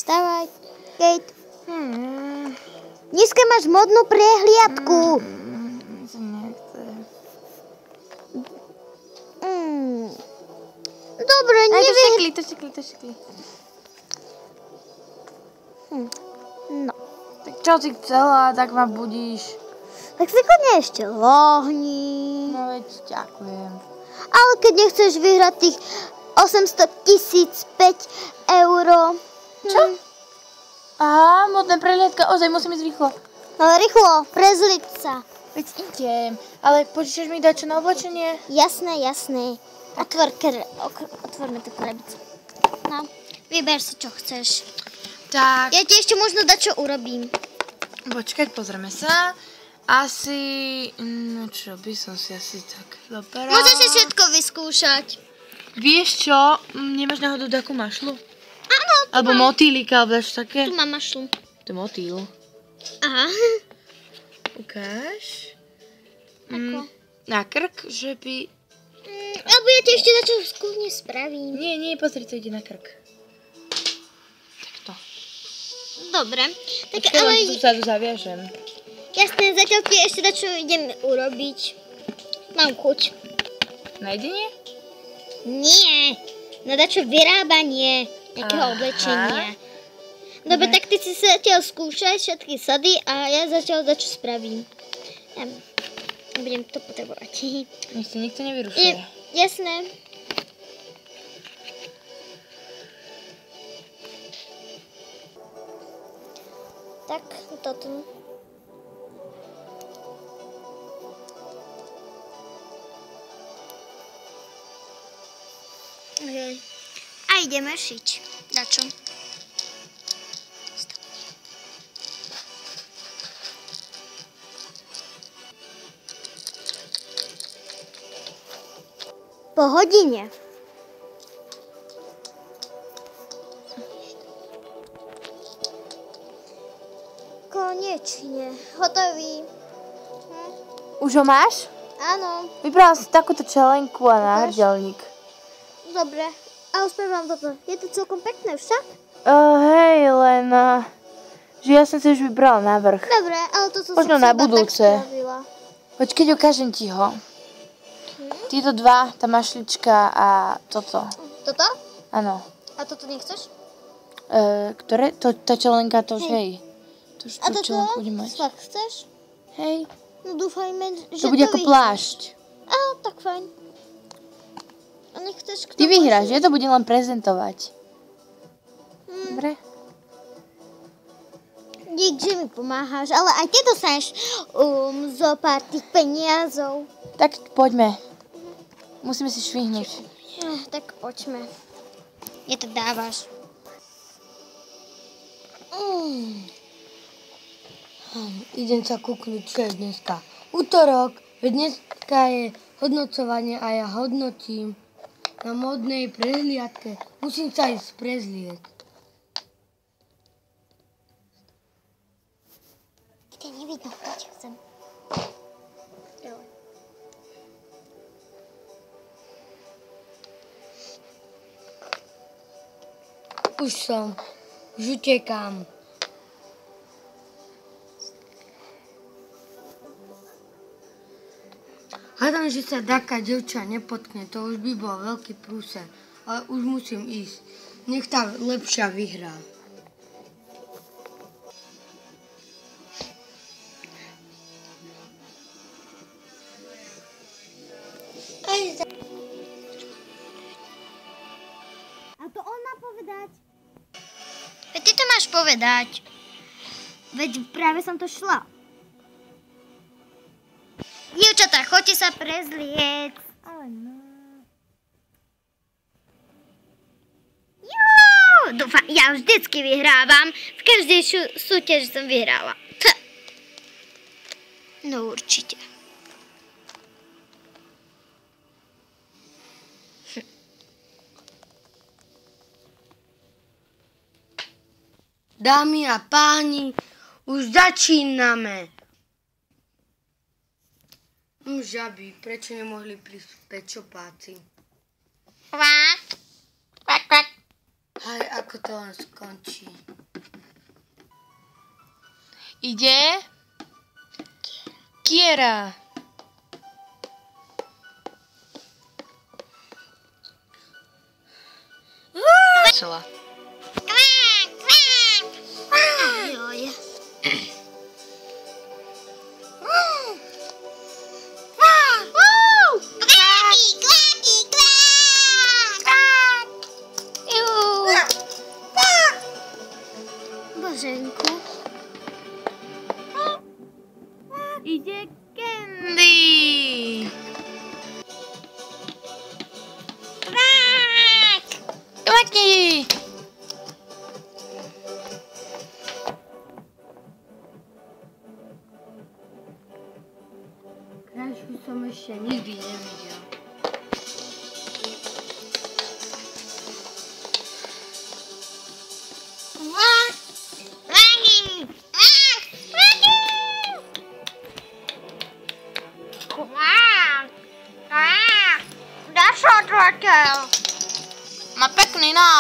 Dávaj, Kate. Dneska máš modnú prehliadku. Nechce. Dobre, nevyhraj. To štekli. No. Tak čo si chcela, tak ma budíš. Tak si kľudne ešte lohni. No veď, ďakujem. Ale keď nechceš vyhrať tých 800 005 €. Čo? Á, modná prehliadka, ozaj musím ísť rýchlo. No rýchlo, prezliť sa. Veď idem, ale požičaš mi dať čo na oblečenie? Jasné. Otvorme tú krabicu. No, vyber si, čo chceš. Tak. Ja ti ešte možno dať, čo urobím. Počkať, pozrieme sa. Asi, no čo by som si asi tak zobrala. Môžeš si všetko vyskúšať. Vieš čo, nemáš náhodou takú mašlu? Áno, Alebo motýlika, alebo daš také? tu mám mašlu. To je motýl. Aha. Ukáž. Ako? Na krk, že by... Alebo ja ti ešte dačo skúsne spravím. Nie, pozri, to ide na krk. Takto. Dobre. Tak Počkaj, ale... tu sa tu zaviažem. Jasné, zatiaľ ti ešte dačo idem urobiť. Mám chuť. Na jedenie? Nie. Na dačo vyrábanie nejakého oblečenia. Dobre, tak ty si sa zatiaľ skúšaj všetky sady a ja zatiaľ dačo spravím. Ja budem to potrebovať. Nech si nikto nevyrušuje. Jasné. Tak, toto. A ideme šiť. Dačo. Po hodine. Konečne. Hotový. Už ho máš? Áno. Vybrala si takúto čelenku a náhrdelník. Dobre. A uspievam toto. Je to celkom pekné však? Hej, len... že ja som si už vybrala návrh. Dobre, ale toto Možno som na iba budúce. tak spravila. Počkej, ukážem ti ho. Títo dva, tá mašlička a toto. Toto? Áno. A toto nechceš? Ktoré? Tá čelenka, to už hej. To už A tú toto? čelenku budem mať. Fakt chceš? Hej. No dúfajme, že To bude ako vyhráš. plášť. Á, tak fajn. A nechceš k Ty tomu vyhráš, ešte- ja to budem len prezentovať. Dobre? Dík, že mi pomáhaš, ale aj ty dostaneš zo pár tých peniazov. Tak poďme. Musíme si švihnúť. Tak poďme. Je to dávaš. Idem sa kúknúť, čo je dneska. Utorok, veď dneska je hodnocovanie a ja hodnotím na modnej prehliadke. Musím sa ísť prezlieť. Ty nevidno, poď chcem. Už utekám. Hádam, že sa taká devča nepotkne, to už by bol veľký prúser. Ale už musím ísť. Nech tá lepšia vyhrá. A to on má povedať. Veď ty to máš povedať. Veď práve som to šla. Dievčatá, choďte sa prezlieť. Ale no. Dúfam, ja vždycky vyhrávam. V každej súťaži som vyhrála. No určite. Dámy a páni, už začíname. Žaby, prečo nemohli prísť pečopáci? Kvák. Kvák, kvák. Aj ako to len skončí. Ide Kiera. Čela. Joj. Boženku. Ide Candy. Kvaki. Krášku som ešte nikdy nevidel. Dašo, Má pekný návrh.